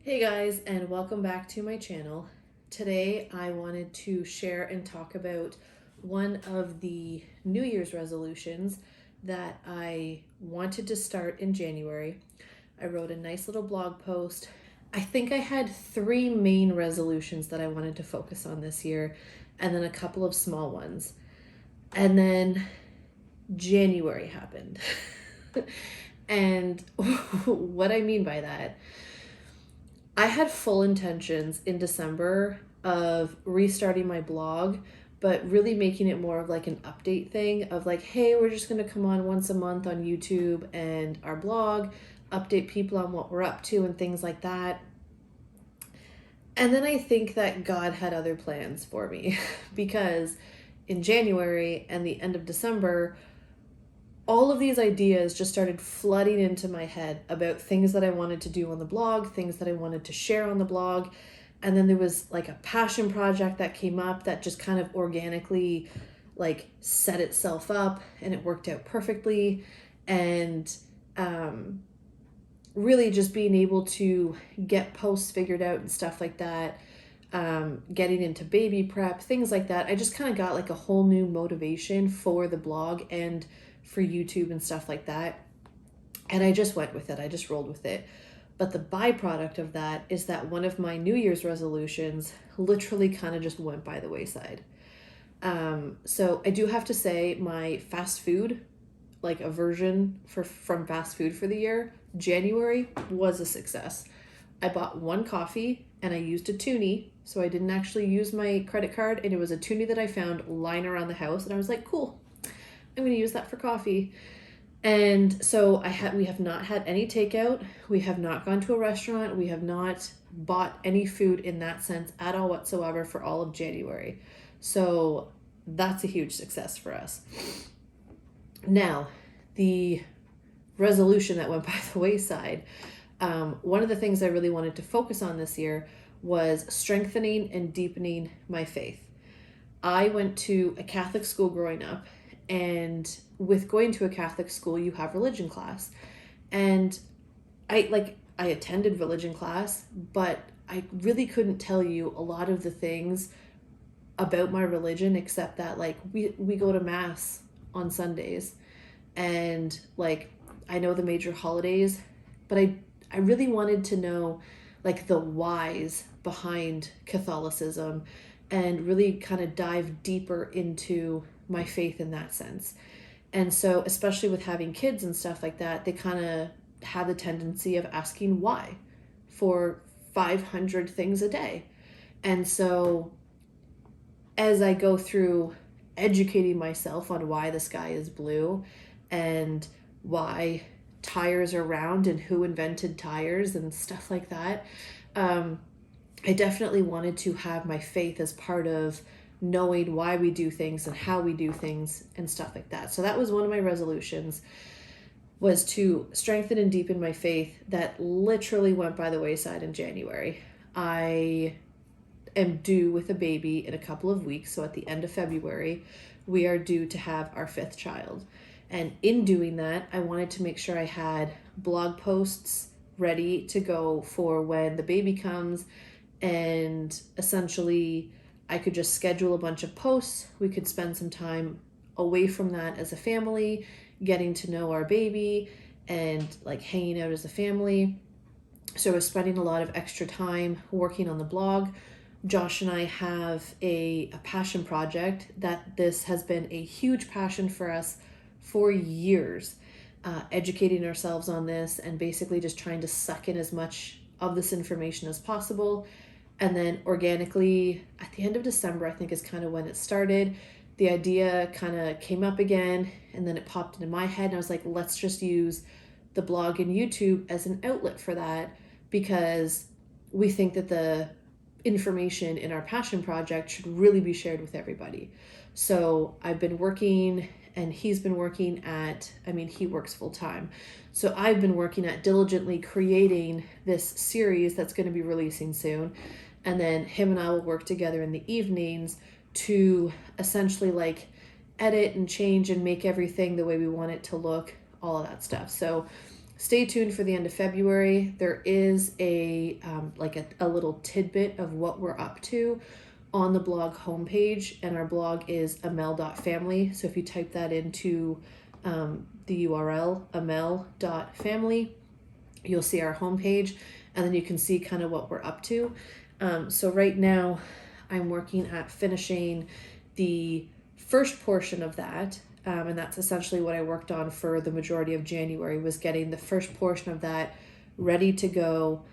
Hey guys, and welcome back to my channel. Today I wanted to share and talk about one of the New Year's resolutions that I wanted to start in January. I wrote a nice little blog post. I think I had three main resolutions that I wanted to focus on this year, and then a couple of small ones. And then January happened. And what I mean by that, I had full intentions in December of restarting my blog, but really making it more of like an update thing of like, hey, we're just going to come on once a month on YouTube and our blog, update people on what we're up to and things like that. And then I think that God had other plans for me because in January and the end of December, all of these ideas just started flooding into my head about things that I wanted to do on the blog, things that I wanted to share on the blog. And then there was like a passion project that came up that just kind of organically like set itself up, and it worked out perfectly. And really just being able to get posts figured out and stuff like that, getting into baby prep, things like that. I just kind of got like a whole new motivation for the blog and for YouTube and stuff like that. And I just went with it. I just rolled with it. But the byproduct of that is that one of my New Year's resolutions literally kind of just went by the wayside. So I do have to say my fast food, like aversion from fast food for the year, January was a success. I bought one coffee and I used a toonie. So I didn't actually use my credit card, and it was a toonie that I found lying around the house. And I was like, cool, I'm going to use that for coffee. And so we have not had any takeout. We have not gone to a restaurant. We have not bought any food in that sense at all whatsoever for all of January. So that's a huge success for us. Now, the resolution that went by the wayside, one of the things I really wanted to focus on this year was strengthening and deepening my faith. I went to a Catholic school growing up, and with going to a Catholic school, you have religion class. And I attended religion class, but I really couldn't tell you a lot of the things about my religion except that like we go to mass on Sundays, and like I know the major holidays, but I really wanted to know like the whys behind Catholicism and really kind of dive deeper into my faith in that sense. And so, especially with having kids and stuff like that, they kind of have the tendency of asking why for 500 things a day. And so, as I go through educating myself on why the sky is blue and why tires are round and who invented tires and stuff like that, I definitely wanted to have my faith as part of knowing why we do things and how we do things and stuff like that. So that was one of my resolutions, was to strengthen and deepen my faith. That literally went by the wayside in January. I am due with a baby in a couple of weeks. So at the end of February, we are due to have our fifth child. And in doing that, I wanted to make sure I had blog posts ready to go for when the baby comes, and essentially I could just schedule a bunch of posts. We could spend some time away from that as a family, getting to know our baby and like hanging out as a family. So I was spending a lot of extra time working on the blog. Josh and I have a passion project that this has been a huge passion for us for years, educating ourselves on this and basically just trying to suck in as much of this information as possible. And then organically at the end of December, I think is kind of when it started. The idea kind of came up again, and then it popped into my head, and I was like, let's just use the blog and YouTube as an outlet for that, because we think that the information in our passion project should really be shared with everybody. So I've been working, and he's been working he works full time. So I've been working at diligently creating this series that's going to be releasing soon. And then him and I will work together in the evenings to essentially like edit and change and make everything the way we want it to look, all of that stuff. So stay tuned for the end of February. There is a little tidbit of what we're up to on the blog homepage, and our blog is Amell.Family. So if you type that into the URL, Amell.Family, you'll see our homepage, and then you can see kind of what we're up to. So right now I'm working at finishing the first portion of that. And that's essentially what I worked on for the majority of January, was getting the first portion of that ready to go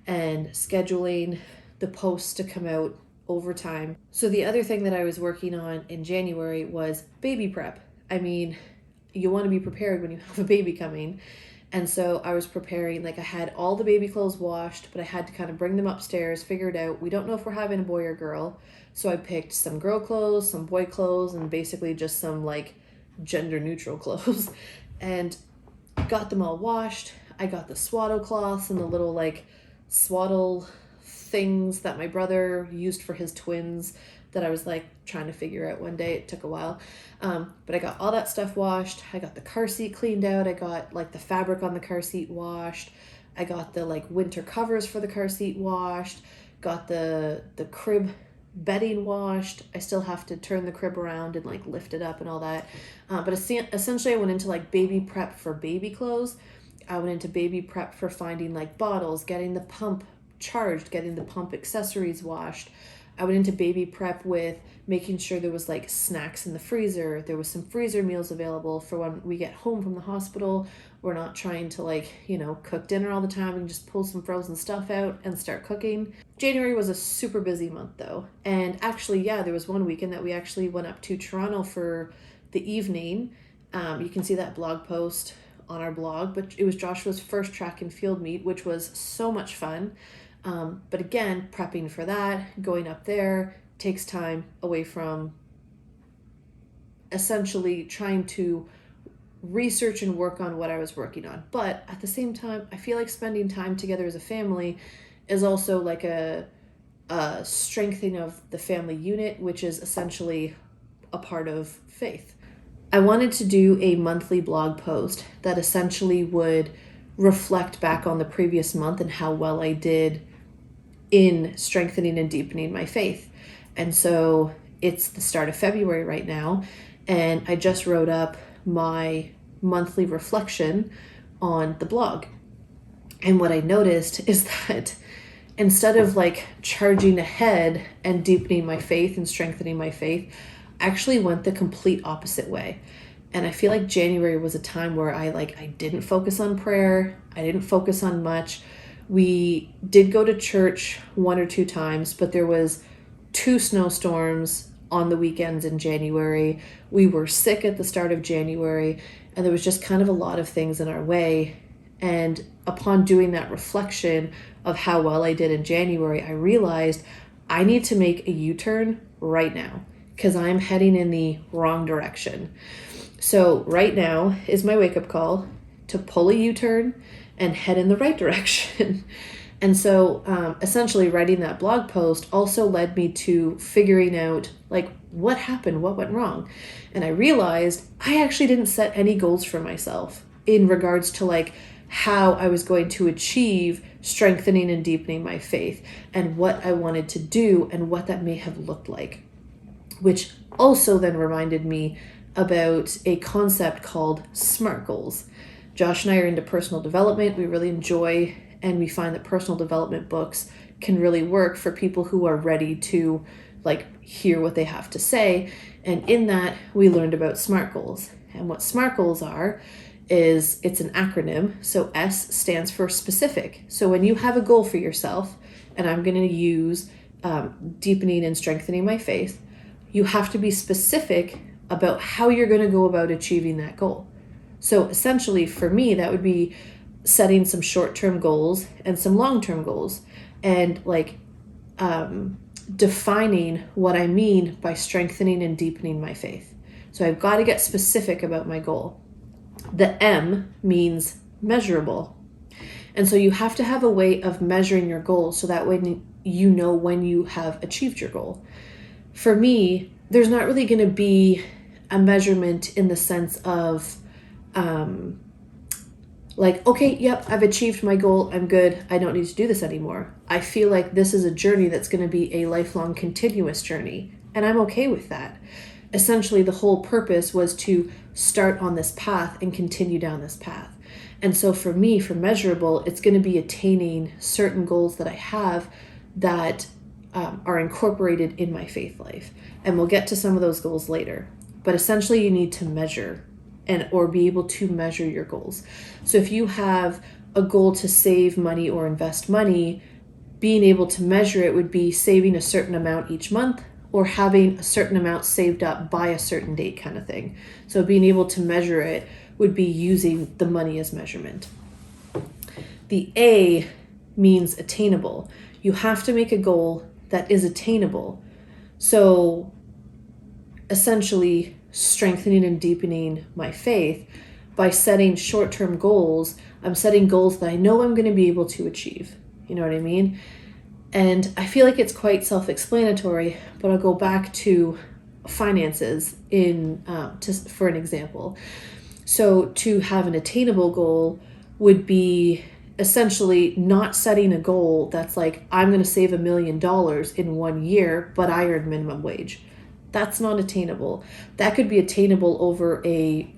and scheduling the posts to come out over time. So the other thing that I was working on in January was baby prep. I mean, you want to be prepared when you have a baby coming. And so I was preparing, like I had all the baby clothes washed, but I had to kind of bring them upstairs, figure it out. We don't know if we're having a boy or girl. So I picked some girl clothes, some boy clothes, and basically just some like gender neutral clothes, and got them all washed. I got the swaddle cloths and the little like swaddle things that my brother used for his twins that I was like trying to figure out one day. It took a while. But I got all that stuff washed. I got the car seat cleaned out. I got like the fabric on the car seat washed. I got the like winter covers for the car seat washed. Got the crib bedding washed. I still have to turn the crib around and like lift it up and all that. But essentially I went into like baby prep for baby clothes. I went into baby prep for finding like bottles, getting the pump charged, getting the pump accessories washed. I went into baby prep with making sure there was like snacks in the freezer. There was some freezer meals available for when we get home from the hospital. We're not trying to like, cook dinner all the time. We can just pull some frozen stuff out and start cooking. January was a super busy month though. And actually, there was one weekend that we actually went up to Toronto for the evening. You can see that blog post on our blog, but it was Joshua's first track and field meet, which was so much fun. But again, prepping for that, going up there takes time away from essentially trying to research and work on what I was working on. But at the same time, I feel like spending time together as a family is also like a strengthening of the family unit, which is essentially a part of faith. I wanted to do a monthly blog post that essentially would reflect back on the previous month and how well I did in strengthening and deepening my faith. And so it's the start of February right now, and I just wrote up my monthly reflection on the blog. And what I noticed is that instead of like charging ahead and deepening my faith and strengthening my faith, I actually went the complete opposite way. And I feel like January was a time where I didn't focus on prayer. I didn't focus on much. We did go to church 1 or 2 times, but there was 2 snowstorms on the weekends in January. We were sick at the start of January, and there was just kind of a lot of things in our way. And upon doing that reflection of how well I did in January, I realized I need to make a U-turn right now because I'm heading in the wrong direction. So right now is my wake-up call to pull a U-turn and head in the right direction. And so essentially writing that blog post also led me to figuring out like what happened, what went wrong. And I realized I actually didn't set any goals for myself in regards to like how I was going to achieve strengthening and deepening my faith and what I wanted to do and what that may have looked like, which also then reminded me about a concept called S.M.A.R.T goals. Josh and I are into personal development. We really enjoy, and we find that personal development books can really work for people who are ready to like hear what they have to say. And in that, we learned about S.M.A.R.T goals. And what S.M.A.R.T goals are is it's an acronym. So S stands for specific. So when you have a goal for yourself, and I'm going to use deepening and strengthening my faith, you have to be specific about how you're going to go about achieving that goal. So essentially for me, that would be setting some short-term goals and some long-term goals, and like defining what I mean by strengthening and deepening my faith. So I've got to get specific about my goal. The M means measurable. And so you have to have a way of measuring your goals so that way you know when you have achieved your goal. For me, there's not really going to be a measurement in the sense of like, okay, yep, I've achieved my goal. I'm good. I don't need to do this anymore. I feel like this is a journey that's going to be a lifelong, continuous journey. And I'm okay with that. Essentially, the whole purpose was to start on this path and continue down this path. And so for me, for measurable, it's going to be attaining certain goals that I have that are incorporated in my faith life. And we'll get to some of those goals later. But essentially, you need to measure or be able to measure your goals. So if you have a goal to save money or invest money, being able to measure it would be saving a certain amount each month or having a certain amount saved up by a certain date kind of thing. So being able to measure it would be using the money as measurement. The A means attainable. You have to make a goal that is attainable. So essentially strengthening and deepening my faith by setting short-term goals. I'm setting goals that I know I'm going to be able to achieve. You know what I mean? And I feel like it's quite self-explanatory, but I'll go back to finances for an example. So to have an attainable goal would be essentially not setting a goal that's like, I'm going to save $1 million in 1 year, but I earn minimum wage. That's not attainable. That could be attainable over an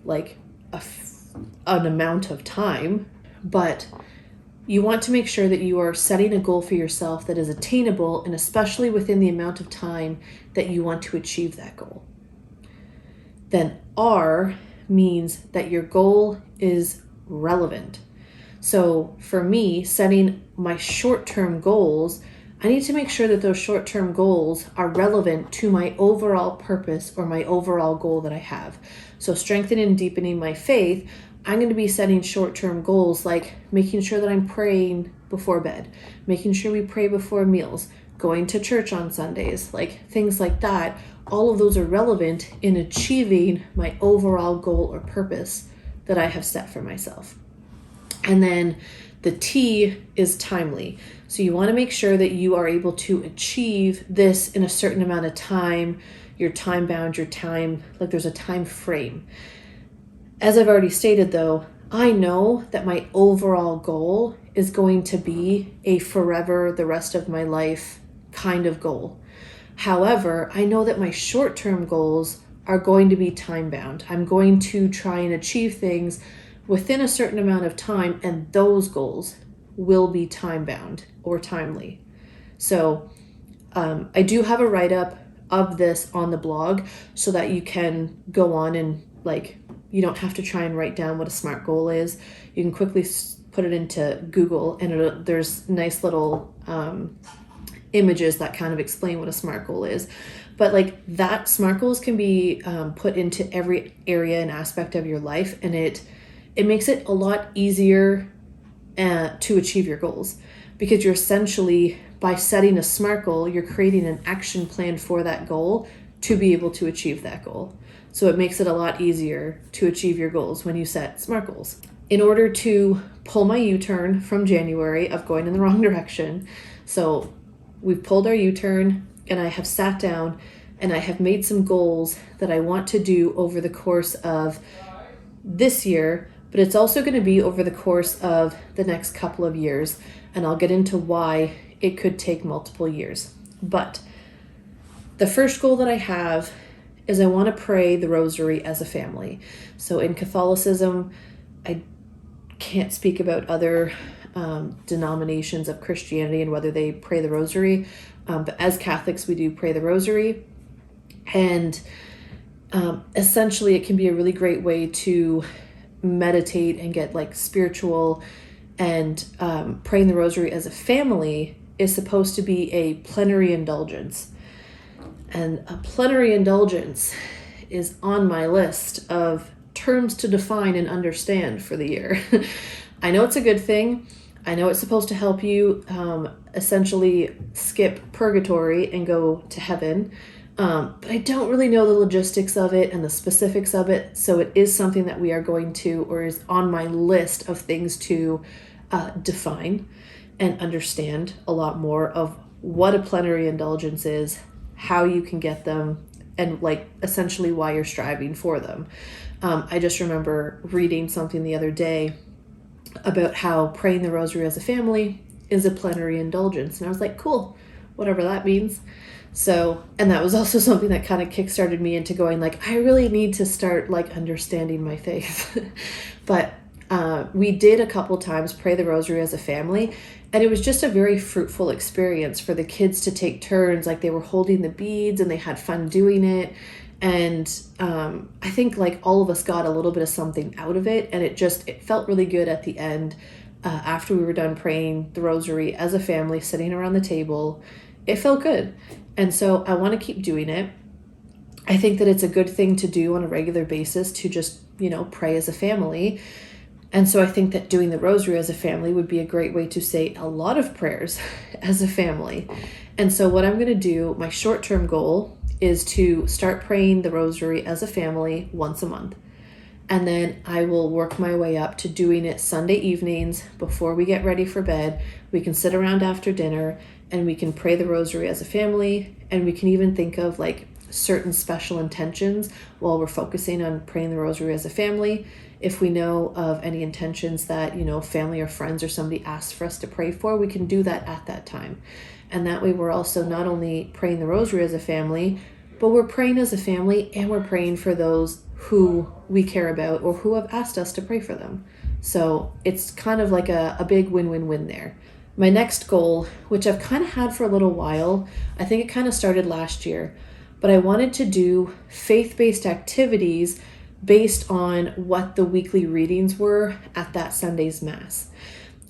amount of time, but you want to make sure that you are setting a goal for yourself that is attainable, and especially within the amount of time that you want to achieve that goal. Then R means that your goal is relevant. So for me, setting my short-term goals, I need to make sure that those short-term goals are relevant to my overall purpose or my overall goal that I have. So strengthening and deepening my faith, I'm going to be setting short-term goals like making sure that I'm praying before bed, making sure we pray before meals, going to church on Sundays, like things like that. All of those are relevant in achieving my overall goal or purpose that I have set for myself. And then the T is timely. So you want to make sure that you are able to achieve this in a certain amount of time. You're time bound, there's a time frame. As I've already stated though, I know that my overall goal is going to be a forever, the rest of my life kind of goal. However, I know that my short-term goals are going to be time bound. I'm going to try and achieve things within a certain amount of time, and those goals will be time bound or timely. So I do have a write-up of this on the blog so that you can go on and you don't have to try and write down what a SMART goal is. You can quickly put it into Google, and there's nice little images that kind of explain what a SMART goal is. But that SMART goals can be put into every area and aspect of your life, and it makes it a lot easier to achieve your goals, because you're essentially, by setting a SMART goal, you're creating an action plan for that goal to be able to achieve that goal. So it makes it a lot easier to achieve your goals when you set SMART goals. In order to pull my U-turn from January of going in the wrong direction, so we've pulled our U-turn, and I have sat down and I have made some goals that I want to do over the course of this year, but it's also going to be over the course of the next couple of years, and I'll get into why it could take multiple years. But the first goal that I have is I want to pray the rosary as a family. So in Catholicism, I can't speak about other denominations of Christianity and whether they pray the rosary, but as Catholics, we do pray the rosary. And essentially, it can be a really great way to meditate and get spiritual, and praying the rosary as a family is supposed to be a plenary indulgence. And a plenary indulgence is on my list of terms to define and understand for the year. I know it's a good thing. I know it's supposed to help you essentially skip purgatory and go to heaven. But I don't really know the logistics of it and the specifics of it. So it is something that we are going to, or is on my list of things to define and understand a lot more of what a plenary indulgence is, how you can get them, and essentially why you're striving for them. I just remember reading something the other day about how praying the rosary as a family is a plenary indulgence. And I was like, cool, whatever that means. So, and that was also something that kind of kickstarted me into going like, I really need to start like understanding my faith. But we did a couple times pray the rosary as a family, and it was just a very fruitful experience for the kids to take turns. Like they were holding the beads and they had fun doing it. And I think like all of us got a little bit of something out of it, and it felt really good at the end after we were done praying the rosary as a family, sitting around the table. It felt good. And so I want to keep doing it. I think that it's a good thing to do on a regular basis to just, pray as a family. And so I think that doing the rosary as a family would be a great way to say a lot of prayers as a family. And so what I'm going to do, my short-term goal is to start praying the rosary as a family once a month. And then I will work my way up to doing it Sunday evenings before we get ready for bed. We can sit around after dinner and we can pray the rosary as a family. And we can even think of like certain special intentions while we're focusing on praying the rosary as a family. If we know of any intentions that, family or friends or somebody asks for us to pray for, we can do that at that time. And that way we're also not only praying the rosary as a family, but we're praying as a family and we're praying for those who we care about or who have asked us to pray for them. So it's kind of like a big win-win-win there. My next goal, which I've kind of had for a little while, I think it kind of started last year, but I wanted to do faith-based activities based on what the weekly readings were at that Sunday's Mass.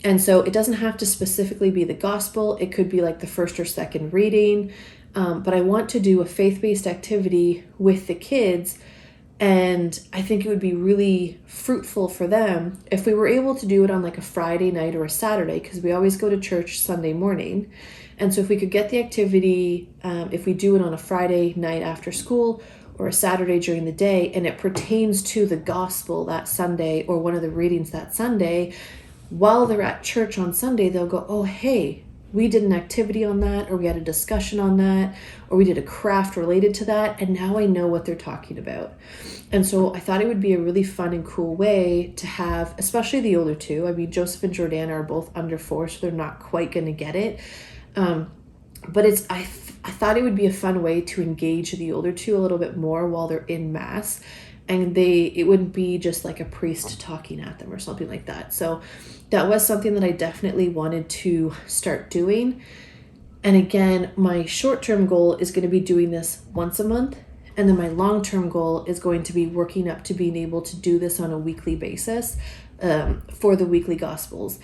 And so it doesn't have to specifically be the gospel. It could be like the first or second reading. But I want to do a faith-based activity with the kids. And I think it would be really fruitful for them if we were able to do it on like a Friday night or a Saturday, because we always go to church Sunday morning. And so if we could get the activity, if we do it on a Friday night after school or a Saturday during the day, and it pertains to the gospel that Sunday or one of the readings that Sunday, while they're at church on Sunday, they'll go, oh, hey, we did an activity on that, or we had a discussion on that, or we did a craft related to that, and now I know what they're talking about. And so I thought it would be a really fun and cool way to have, especially the older two. I mean, Joseph and Jordana are both under 4, so they're not quite going to get it. But I thought it would be a fun way to engage the older two a little bit more while they're in Mass. And it wouldn't be just like a priest talking at them or something like that. So that was something that I definitely wanted to start doing. And again, my short-term goal is going to be doing this once a month. And then my long-term goal is going to be working up to being able to do this on a weekly basis for the weekly Gospels.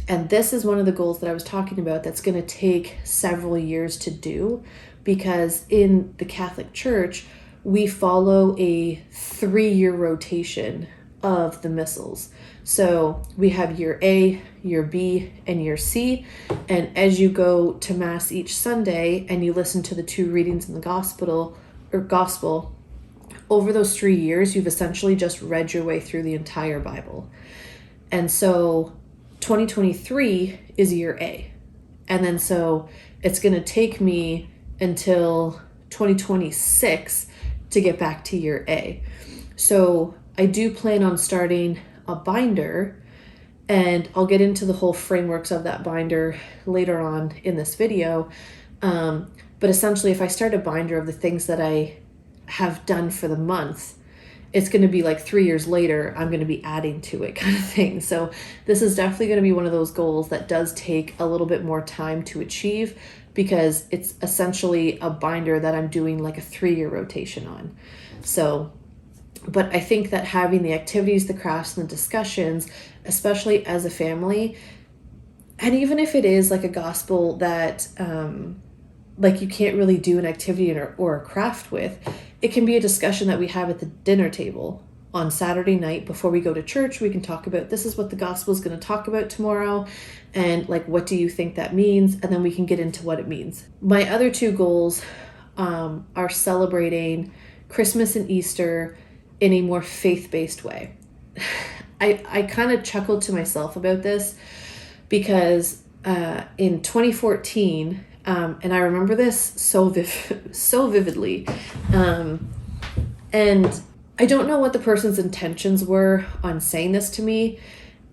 And this is one of the goals that I was talking about that's going to take several years to do, because in the Catholic Church, we follow a 3-year rotation of the missals. So we have year A, year B, and year C. And as you go to Mass each Sunday and you listen to the 2 readings in the gospel, over those 3 years, you've essentially just read your way through the entire Bible. And so 2023 is year A. And then so it's going to take me until 2026 to get back to year A. So I do plan on starting a binder, and I'll get into the whole frameworks of that binder later on in this video. But essentially, if I start a binder of the things that I have done for the month, it's going to be like 3 years later, I'm going to be adding to it kind of thing. So this is definitely going to be one of those goals that does take a little bit more time to achieve, because it's essentially a binder that I'm doing like a 3-year rotation on. So, but I think that having the activities, the crafts, and the discussions, especially as a family, and even if it is like a gospel that like you can't really do an activity or a craft with, it can be a discussion that we have at the dinner table on Saturday night before we go to church. We can talk about, this is what the gospel is going to talk about tomorrow, and like, what do you think that means? And then we can get into what it means. My other 2 goals are celebrating Christmas and Easter in a more faith-based way. I kind of chuckled to myself about this because in 2014, and I remember this so vividly, and I don't know what the person's intentions were on saying this to me.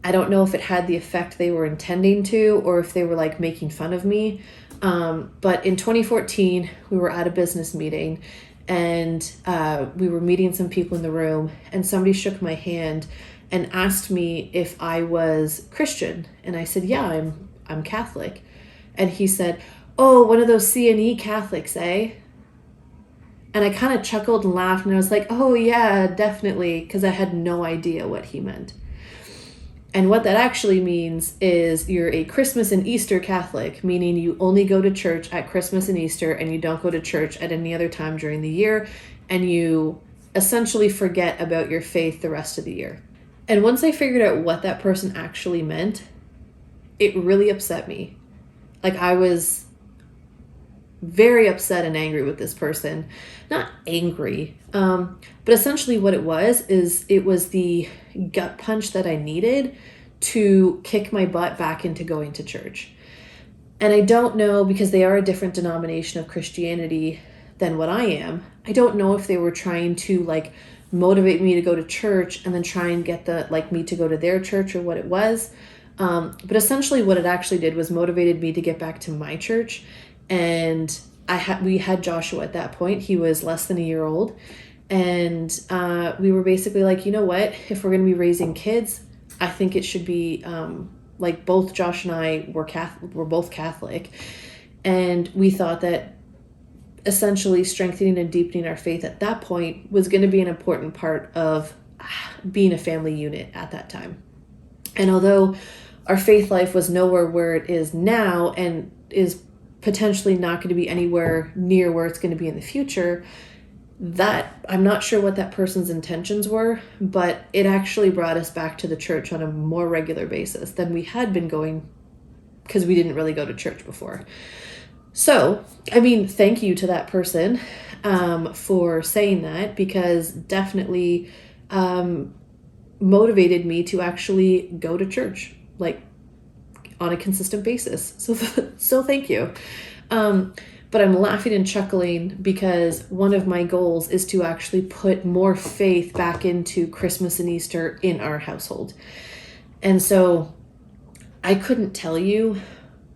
I don't know if it had the effect they were intending to, or if they were like making fun of me. But in 2014, we were at a business meeting, and we were meeting some people in the room, and somebody shook my hand and asked me if I was Christian. And I said, yeah, I'm Catholic. And he said, oh, one of those C&E Catholics, eh? And I kind of chuckled and laughed, and I was like, oh yeah, definitely, because I had no idea what he meant. And what that actually means is you're a Christmas and Easter Catholic, meaning you only go to church at Christmas and Easter, and you don't go to church at any other time during the year, and you essentially forget about your faith the rest of the year. And once I figured out what that person actually meant, it really upset me. Like, I was very upset and angry with this person. Not angry, but essentially what it was is it was the gut punch that I needed to kick my butt back into going to church. And I don't know, because they are a different denomination of Christianity than what I am, I don't know if they were trying to like motivate me to go to church and then try and get me to go to their church, or what it was. But essentially what it actually did was motivated me to get back to my church. And we had Joshua at that point. He was less than a year old. And we were basically like, you know what, if we're going to be raising kids, I think it should be like both Josh and I were both Catholic. And we thought that essentially strengthening and deepening our faith at that point was going to be an important part of being a family unit at that time. And although our faith life was nowhere where it is now, and is potentially not going to be anywhere near where it's going to be in the future, that I'm not sure what that person's intentions were, but it actually brought us back to the church on a more regular basis than we had been going, because we didn't really go to church before. So, I mean, thank you to that person for saying that, because definitely motivated me to actually go to church, like on a consistent basis. So thank you. But I'm laughing and chuckling because one of my goals is to actually put more faith back into Christmas and Easter in our household. And so I couldn't tell you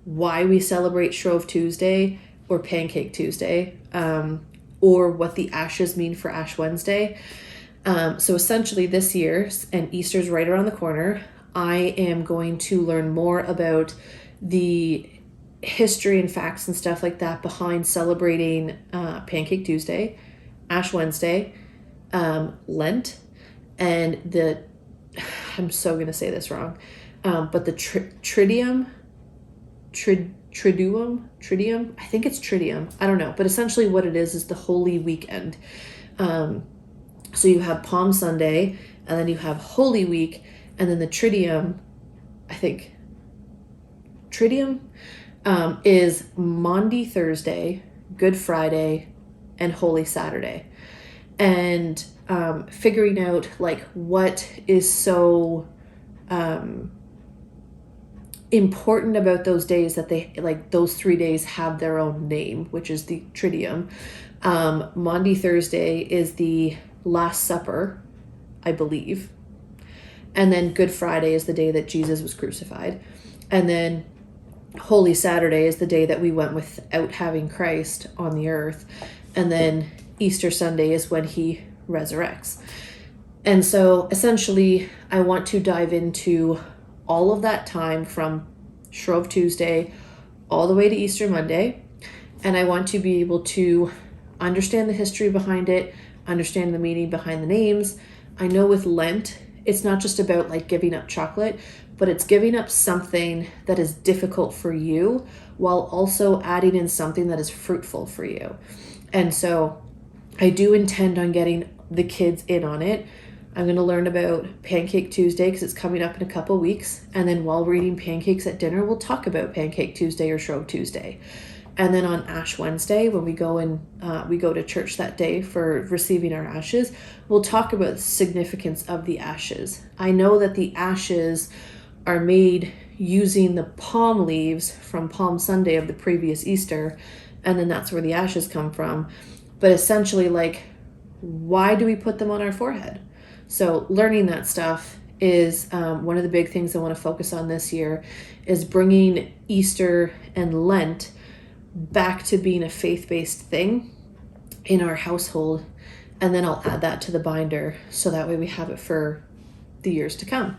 why we celebrate Shrove Tuesday or Pancake Tuesday, or what the ashes mean for Ash Wednesday. So essentially this year, and Easter's right around the corner, I am going to learn more about the history and facts and stuff like that behind celebrating Pancake Tuesday, Ash Wednesday, Lent, and I'm so going to say this wrong, but the Triduum, I think it's Triduum, I don't know, but essentially what it is the Holy Weekend. So you have Palm Sunday, and then you have Holy Week, and then the Triduum, I think, is Maundy Thursday, Good Friday, and Holy Saturday. And figuring out like what is so important about those days, that they like those 3 days have their own name, which is the Triduum. Maundy Thursday is the Last Supper, I believe. And then Good Friday is the day that Jesus was crucified. And then Holy Saturday is the day that we went without having Christ on the earth. And then Easter Sunday is when he resurrects. And so essentially I want to dive into all of that time from Shrove Tuesday all the way to Easter Monday. And I want to be able to understand the history behind it, understand the meaning behind the names. I know with Lent, it's not just about like giving up chocolate, but it's giving up something that is difficult for you while also adding in something that is fruitful for you. And so I do intend on getting the kids in on it. I'm going to learn about Pancake Tuesday because it's coming up in a couple weeks. And then while we're eating pancakes at dinner, we'll talk about Pancake Tuesday or Shrove Tuesday. And then on Ash Wednesday, when we go to church that day for receiving our ashes, we'll talk about the significance of the ashes. I know that the ashes are made using the palm leaves from Palm Sunday of the previous Easter, and then that's where the ashes come from. But essentially, like, why do we put them on our forehead? So learning that stuff is one of the big things I want to focus on this year is bringing Easter and Lent back to being a faith-based thing in our household. And then I'll add that to the binder so that way we have it for the years to come.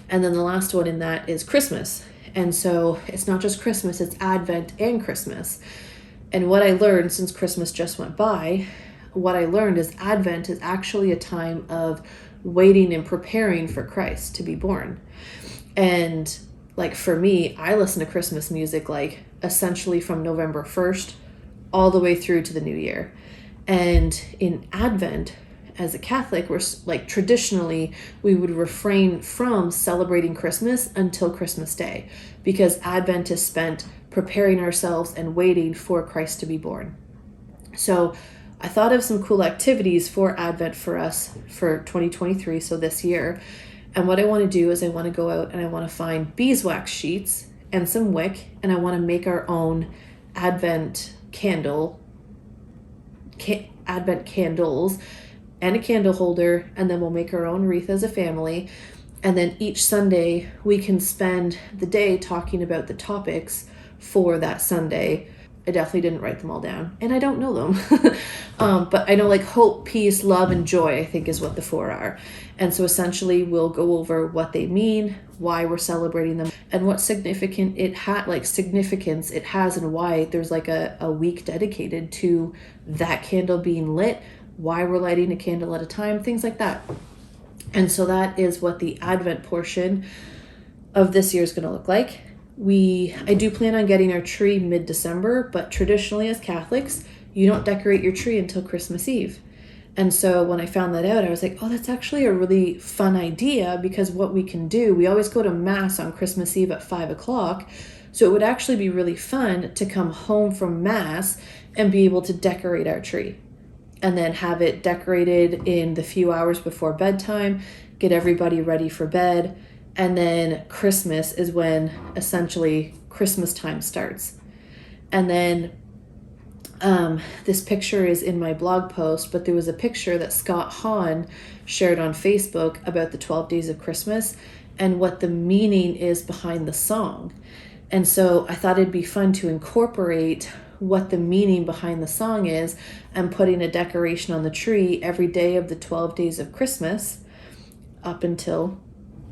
And then the last one in that is Christmas. And so it's not just Christmas, it's Advent and Christmas. And what I learned since Christmas just went by, what I learned is Advent is actually a time of waiting and preparing for Christ to be born. And like for me, I listen to Christmas music like essentially from November 1st all the way through to the new year. And in Advent, as a Catholic, we're like traditionally we would refrain from celebrating Christmas until Christmas Day, because Advent is spent preparing ourselves and waiting for Christ to be born. So I thought of some cool activities for Advent for us for 2023, so this year. And what I want to do is I want to go out and I want to find beeswax sheets and some wick, and I want to make our own Advent candles and a candle holder, and then we'll make our own wreath as a family. And then each Sunday we can spend the day talking about the topics for that Sunday. I definitely didn't write them all down, and I don't know them. But I know like hope, peace, love, and joy, I think is what the 4 are. And so essentially we'll go over what they mean, why we're celebrating them, and what significance it has, and why there's like a week dedicated to that candle being lit, why we're lighting a candle at a time, things like that. And so that is what the Advent portion of this year is going to look like. I do plan on getting our tree mid-December, but traditionally as Catholics, you don't decorate your tree until Christmas Eve. And so when I found that out, I was like, oh, that's actually a really fun idea, because what we can do, we always go to Mass on Christmas Eve at 5:00. So it would actually be really fun to come home from Mass and be able to decorate our tree, and then have it decorated in the few hours before bedtime, get everybody ready for bed. And then Christmas is when essentially Christmas time starts. And then this picture is in my blog post, but there was a picture that Scott Hahn shared on Facebook about the 12 days of Christmas and what the meaning is behind the song. And so I thought it'd be fun to incorporate what the meaning behind the song is, and putting a decoration on the tree every day of the 12 days of Christmas up until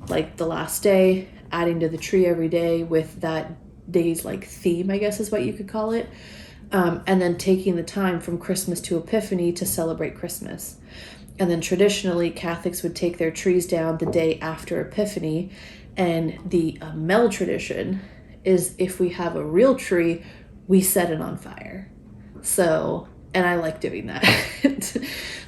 like the last day, adding to the tree every day with that day's like theme, I guess is what you could call it. And then taking the time from Christmas to Epiphany to celebrate Christmas. And then traditionally Catholics would take their trees down the day after Epiphany. And the Amell tradition is if we have a real tree, we set it on fire. So, and I like doing that.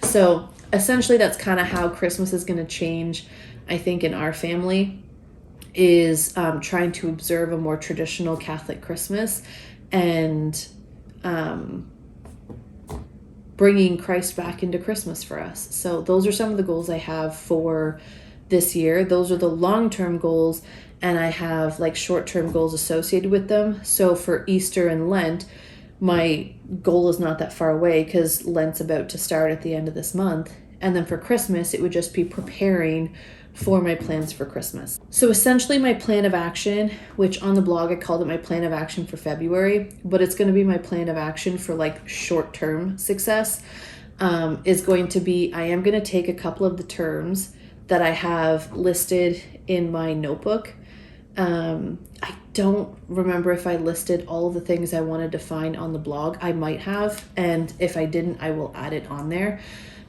So essentially that's kind of how Christmas is going to change, I think, in our family, is trying to observe a more traditional Catholic Christmas and bringing Christ back into Christmas for us. So those are some of the goals I have for this year. Those are the long-term goals, and I have like short-term goals associated with them. So for Easter and Lent, my goal is not that far away because Lent's about to start at the end of this month. And then for Christmas, it would just be preparing for my plans for Christmas. So essentially my plan of action, which on the blog I called it my plan of action for February, but it's going to be my plan of action for like short-term success, is going to be, I am going to take a couple of the terms that I have listed in my notebook. I don't remember if I listed all of the things I wanted to find on the blog. I might have, and if I didn't, I will add it on there.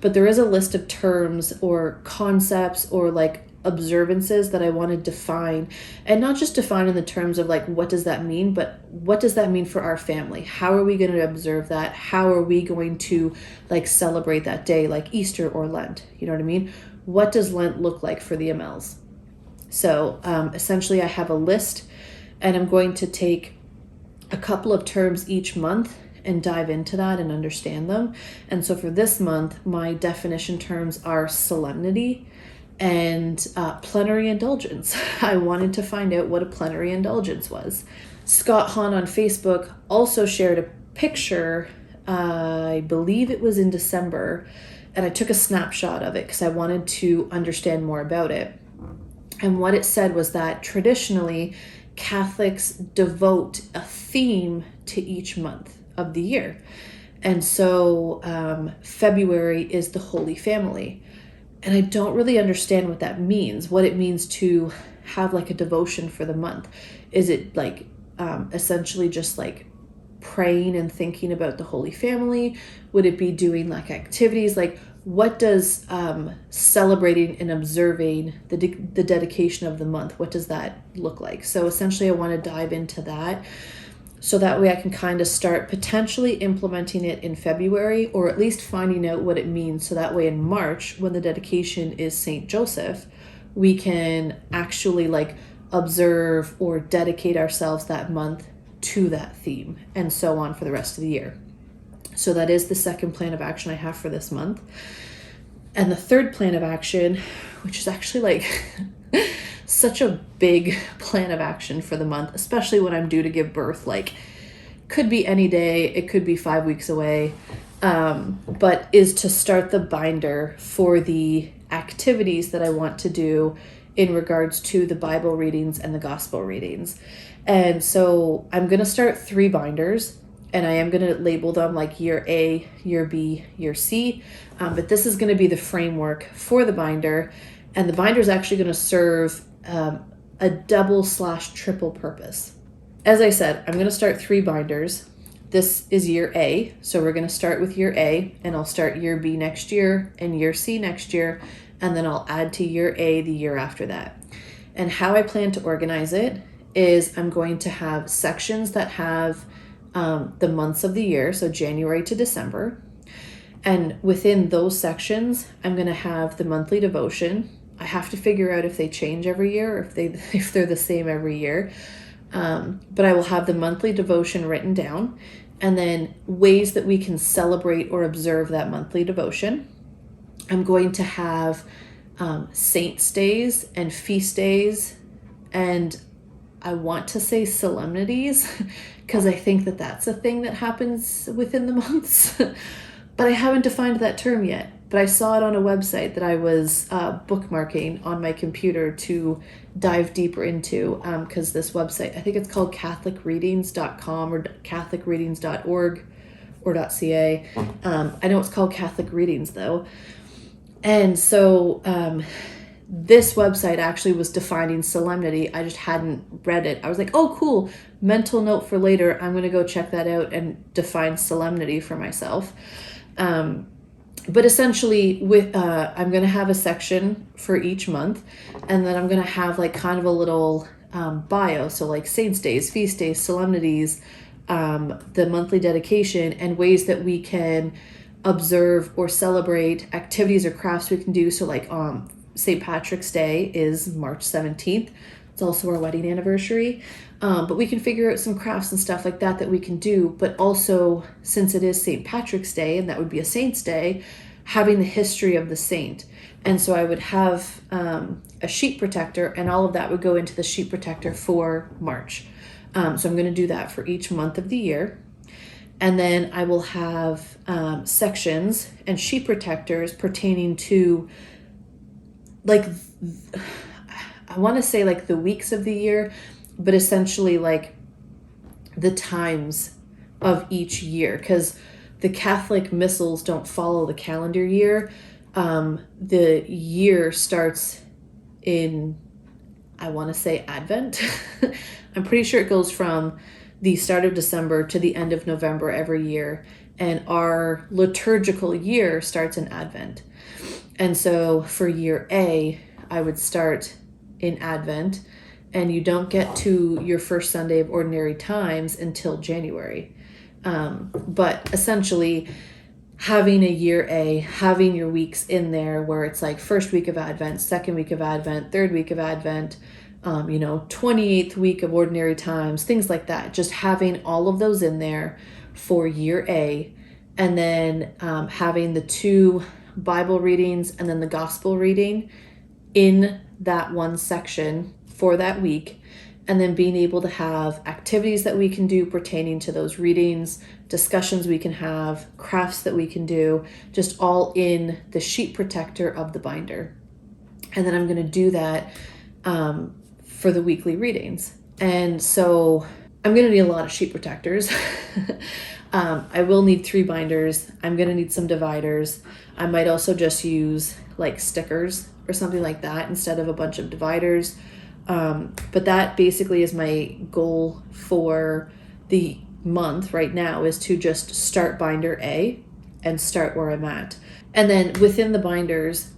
But there is a list of terms or concepts or like observances that I want to define, and not just define in the terms of like, what does that mean, but what does that mean for our family? How are we going to observe that? How are we going to like celebrate that day, like Easter or Lent? You know what I mean? What does Lent look like for the Amells? So essentially I have a list, and I'm going to take a couple of terms each month and dive into that and understand them. And so for this month, my definition terms are solemnity and plenary indulgence. I wanted to find out what a plenary indulgence was. Scott Hahn on Facebook also shared a picture, I believe it was in December, and I took a snapshot of it because I wanted to understand more about it. And what it said was that traditionally Catholics devote a theme to each month of the year. And so February is the Holy Family. And I don't really understand what that means, what it means to have like a devotion for the month. Is it like essentially just like praying and thinking about the Holy Family? Would it be doing like activities? Like, what does celebrating and observing the dedication of the month, what does that look like? So essentially I want to dive into that, so that way I can kind of start potentially implementing it in February, or at least finding out what it means, so that way in March, when the dedication is St. Joseph, we can actually like observe or dedicate ourselves that month to that theme, and so on for the rest of the year. So that is the second plan of action I have for this month. And the third plan of action, which is actually like such a big plan of action for the month, especially when I'm due to give birth, like could be any day, it could be 5 weeks away, but is to start the binder for the activities that I want to do in regards to the Bible readings and the gospel readings. And so I'm going to start 3 binders, and I am going to label them like year A, year B, year C. But this is going to be the framework for the binder. And the binder is actually going to serve a double/triple purpose. As I said, I'm going to start 3 binders. This is year A. So we're going to start with year A, and I'll start year B next year and year C next year. And then I'll add to year A the year after that. And how I plan to organize it is I'm going to have sections that have the months of the year, so January to December. And within those sections, I'm going to have the monthly devotion. I have to figure out if they change every year, or if they're the same every year. But I will have the monthly devotion written down, and then ways that we can celebrate or observe that monthly devotion. I'm going to have saints' days and feast days, and I want to say solemnities, because I think that that's a thing that happens within the months. But I haven't defined that term yet. But I saw it on a website that I was bookmarking on my computer to dive deeper into, because this website, I think it's called catholicreadings.com or catholicreadings.org or .ca. I know it's called Catholic Readings though. And so this website actually was defining solemnity. I just hadn't read it. I was like, oh, cool. Mental note for later. I'm going to go check that out and define solemnity for myself. But essentially, I'm going to have a section for each month, and then I'm going to have like kind of a little bio. So like saints' days, feast days, solemnities, the monthly dedication, and ways that we can observe or celebrate activities or crafts we can do. So like St. Patrick's Day is March 17th. It's also our wedding anniversary. But we can figure out some crafts and stuff like that we can do. But also, since it is St. Patrick's Day, and that would be a saint's day, having the history of the saint. And so I would have a sheet protector, and all of that would go into the sheet protector for March. So I'm going to do that for each month of the year. And then I will have sections and sheet protectors pertaining to, like, I want to say like the weeks of the year, but essentially like the times of each year, because the Catholic missals don't follow the calendar year. The year starts in, I want to say Advent. I'm pretty sure it goes from the start of December to the end of November every year. And our liturgical year starts in Advent. And so for year A, I would start in Advent, and you don't get to your first Sunday of Ordinary Times until January. But essentially, having a year A, having your weeks in there where it's like first week of Advent, second week of Advent, third week of Advent, 28th week of Ordinary Times, things like that. Just having all of those in there for year A, and then having the 2 Bible readings and then the gospel reading in that one section for that week, and then being able to have activities that we can do pertaining to those readings, discussions we can have, crafts that we can do, just all in the sheet protector of the binder. And then I'm going to do that for the weekly readings. And so I'm going to need a lot of sheet protectors. I will need 3 binders. I'm going to need some dividers. I might also just use like stickers or something like that instead of a bunch of dividers. But that basically is my goal for the month right now, is to just start binder A and start where I'm at. And then within the binders,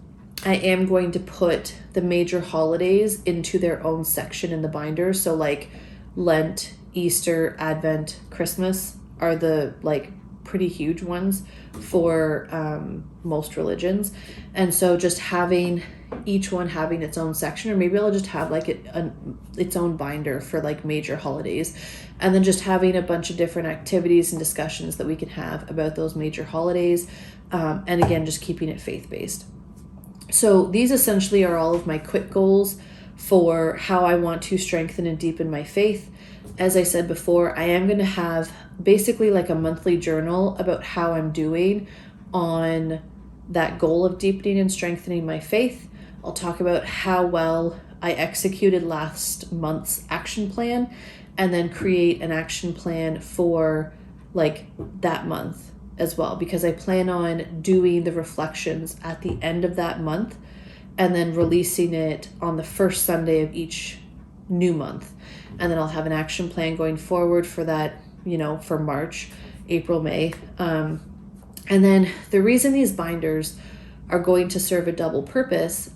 I am going to put the major holidays into their own section in the binder. So like Lent, Easter, Advent, Christmas are the like pretty huge ones for most religions. And so just having each one having its own section, or maybe I'll just have like its own binder for like major holidays, and then just having a bunch of different activities and discussions that we can have about those major holidays, and again just keeping it faith-based. So these essentially are all of my quick goals for how I want to strengthen and deepen my faith. As I said before, I am going to have basically like a monthly journal about how I'm doing on that goal of deepening and strengthening my faith. I'll talk about how well I executed last month's action plan, and then create an action plan for like that month as well, because I plan on doing the reflections at the end of that month and then releasing it on the first Sunday of each new month. And then I'll have an action plan going forward for that, for March, April, May. And then the reason these binders are going to serve a double purpose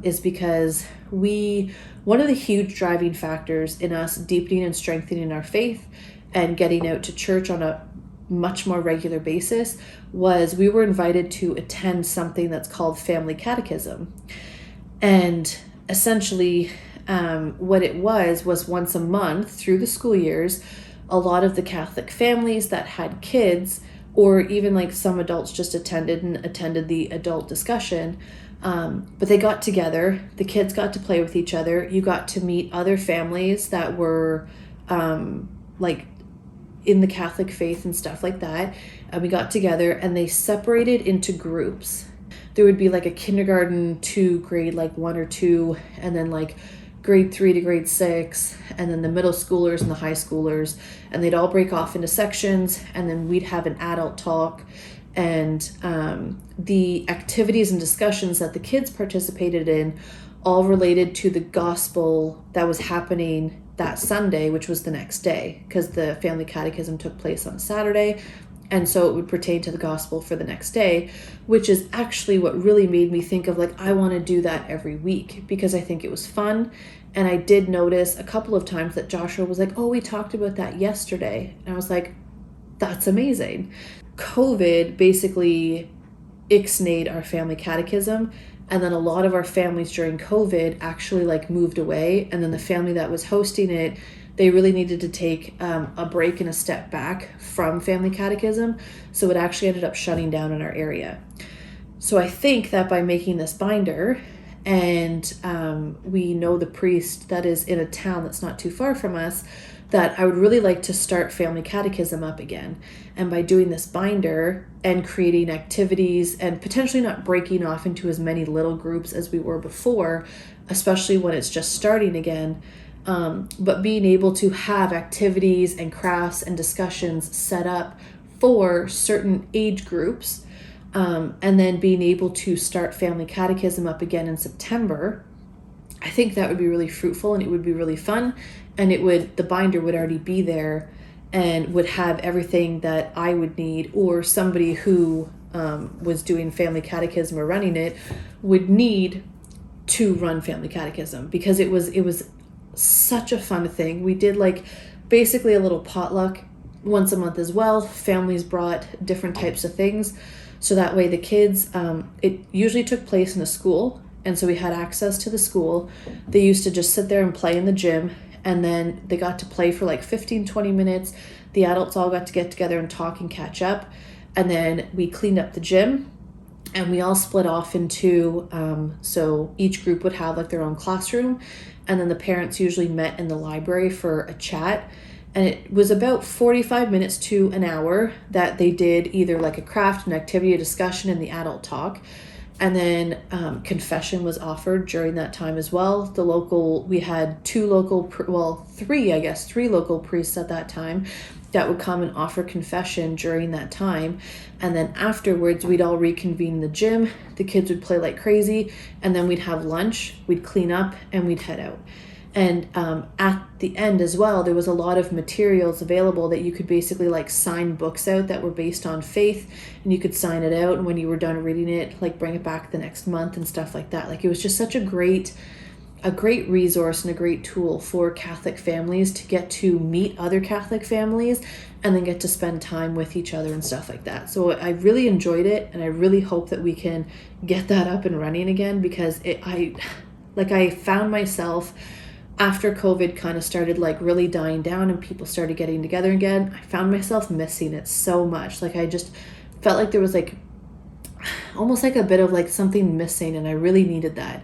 is because one of the huge driving factors in us deepening and strengthening our faith and getting out to church on a much more regular basis was we were invited to attend something that's called Family Catechism. And essentially what it was once a month through the school years, a lot of the Catholic families that had kids, or even like some adults just attended the adult discussion, but they got together, the kids got to play with each other, you got to meet other families that were like in the Catholic faith and stuff like that, and we got together and they separated into groups. There would be like a kindergarten to grade like 1 or 2, and then like grade 3 to grade 6, and then the middle schoolers and the high schoolers, and they'd all break off into sections, and then we'd have an adult talk. And the activities and discussions that the kids participated in all related to the gospel that was happening that Sunday, which was the next day, because the family catechism took place on a Saturday, and so it would pertain to the gospel for the next day, which is actually what really made me think of like, I want to do that every week, because I think it was fun. And I did notice a couple of times that Joshua was like, oh, we talked about that yesterday. And I was like, that's amazing. COVID basically ixnayed our family catechism. And then a lot of our families during COVID actually like moved away. And then the family that was hosting it, they really needed to take a break and a step back from family catechism. So it actually ended up shutting down in our area. So I think that by making this binder, and we know the priest that is in a town that's not too far from us, that I would really like to start family catechism up again. And by doing this binder and creating activities and potentially not breaking off into as many little groups as we were before, especially when it's just starting again, but being able to have activities and crafts and discussions set up for certain age groups, and then being able to start family catechism up again in September, I think that would be really fruitful, and it would be really fun, and the binder would already be there and would have everything that I would need, or somebody who was doing family catechism or running it would need to run family catechism, because it was such a fun thing. We did like basically a little potluck once a month as well. Families brought different types of things, so that way the kids, it usually took place in a school, and so we had access to the school. They used to just sit there and play in the gym, and then they got to play for like 15-20 minutes. The adults all got to get together and talk and catch up, and then we cleaned up the gym, and we all split off into, so each group would have like their own classroom, and then the parents usually met in the library for a chat. And it was about 45 minutes to an hour that they did either like a craft, an activity, a discussion, and the adult talk. And then confession was offered during that time as well. We had three local priests at that time that would come and offer confession during that time. And then afterwards, we'd all reconvene in the gym. The kids would play like crazy. And then we'd have lunch, we'd clean up, and we'd head out. And at the end as well, there was a lot of materials available that you could basically like sign books out that were based on faith, and you could sign it out. And when you were done reading it, like bring it back the next month and stuff like that. Like it was just such a great resource and a great tool for Catholic families to get to meet other Catholic families and then get to spend time with each other and stuff like that. So I really enjoyed it, and I really hope that we can get that up and running again, because I found myself after COVID kind of started like really dying down and people started getting together again, I found myself missing it so much. Like I just felt like there was like almost like a bit of like something missing, and I really needed that.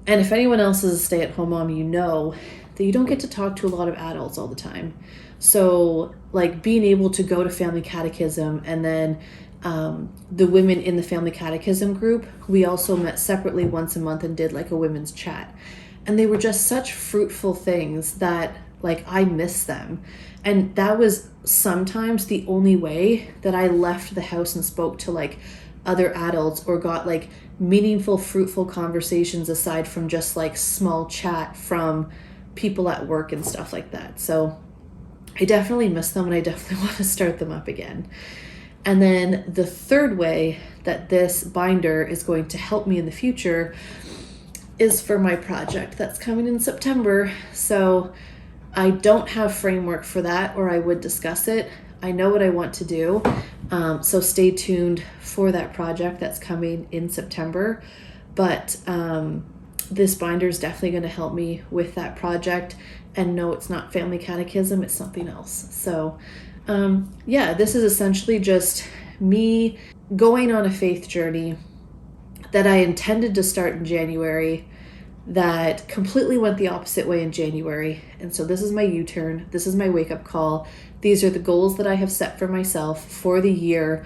And if anyone else is a stay-at-home mom, you know that you don't get to talk to a lot of adults all the time. So like being able to go to family catechism, and then the women in the family catechism group, we also met separately once a month and did like a women's chat. And they were just such fruitful things that like I miss them. And that was sometimes the only way that I left the house and spoke to like other adults or got like meaningful, fruitful conversations aside from just like small chat from people at work and stuff like that. So I definitely miss them, and I definitely want to start them up again. And then the third way that this binder is going to help me in the future is for my project that's coming in September. So I don't have framework for that, or I would discuss it. I know what I want to do. So stay tuned for that project that's coming in September. But this binder is definitely going to help me with that project. And no, it's not family catechism, it's something else. So this is essentially just me going on a faith journey that I intended to start in January, that completely went the opposite way in January. And so this is my U-turn. This is my wake-up call. These are the goals that I have set for myself for the year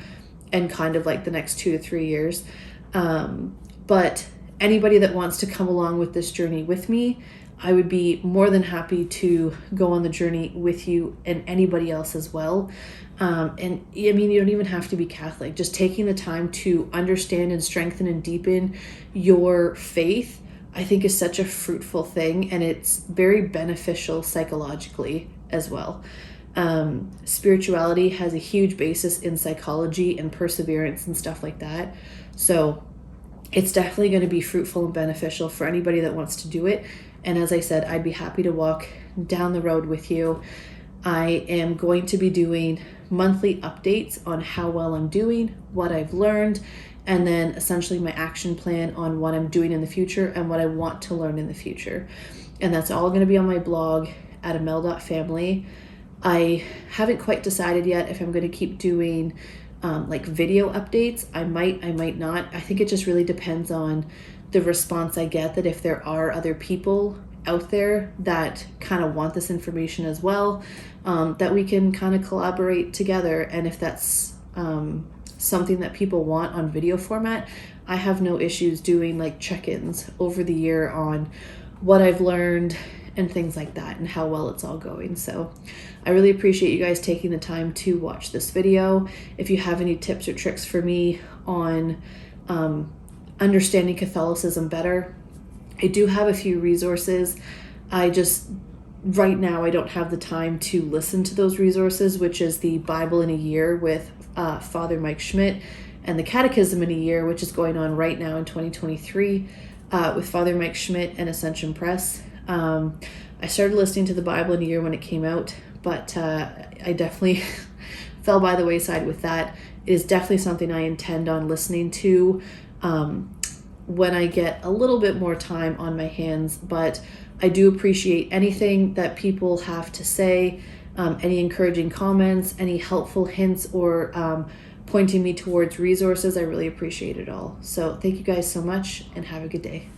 and kind of like the next 2 to 3 years. But anybody that wants to come along with this journey with me, I would be more than happy to go on the journey with you and anybody else as well. And I mean, you don't even have to be Catholic. Just taking the time to understand and strengthen and deepen your faith, I think, is such a fruitful thing, and it's very beneficial psychologically as well. Spirituality has a huge basis in psychology and perseverance and stuff like that. So it's definitely going to be fruitful and beneficial for anybody that wants to do it. And as I said, I'd be happy to walk down the road with you. I am going to be doing monthly updates on how well I'm doing, what I've learned, and then essentially my action plan on what I'm doing in the future and what I want to learn in the future. And that's all going to be on my blog at Amell.Family. I haven't quite decided yet if I'm going to keep doing like video updates. I might not. I think it just really depends on the response I get, that if there are other people out there that kind of want this information as well, that we can kind of collaborate together. And if that's something that people want on video format, I have no issues doing like check-ins over the year on what I've learned and things like that and how well it's all going. So I really appreciate you guys taking the time to watch this video. If you have any tips or tricks for me on understanding Catholicism better, I do have a few resources. Right now I don't have the time to listen to those resources, which is the Bible in a Year with Father Mike Schmidt, and the Catechism in a Year, which is going on right now in 2023 with Father Mike Schmidt and Ascension Press. I started listening to the Bible in a Year when it came out, but I definitely fell by the wayside with that. It is definitely something I intend on listening to when I get a little bit more time on my hands. But I do appreciate anything that people have to say, any encouraging comments, any helpful hints, or pointing me towards resources. I really appreciate it all. So thank you guys so much, and have a good day.